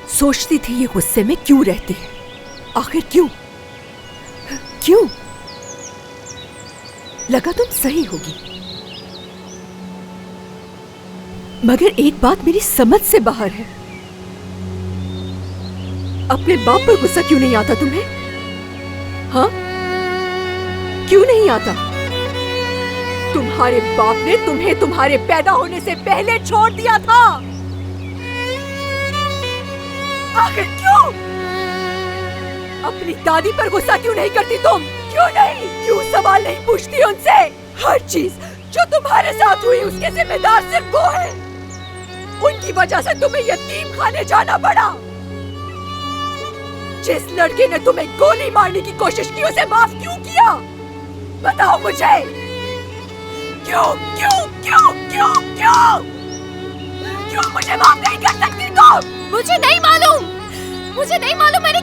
सोचती थी ये गुस्से में क्यों रहती है, आखिर क्यों क्यों? लगा तुम सही होगी, मगर एक बात मेरी समझ से बाहर है। अपने बाप पर गुस्सा क्यों नहीं आता तुम्हें? हाँ, क्यों नहीं आता? तुम्हारे बाप ने तुम्हें तुम्हारे पैदा होने से पहले छोड़ दिया था। आखिर क्यों? अपनी दादी पर गुस्सा क्यों नहीं करती तुम? क्यों नहीं? क्यों सवाल नहीं पूछती उनसे? हर चीज जो तुम्हारे साथ हुई उसके जिम्मेदार सिर्फ वो है। उनकी वजह से तुम्हें यतीम खाने जाना पड़ा। जिस लड़के ने तुम्हें गोली मारने की कोशिश की उसे माफ क्यों किया? बताओ मुझे, क्यों क्यों क्यों क्यों क्यों क्यों मुझे माफ नहीं कर सकती तुम? मुझे नहीं मालूम, मुझे नहीं मालूम मैंने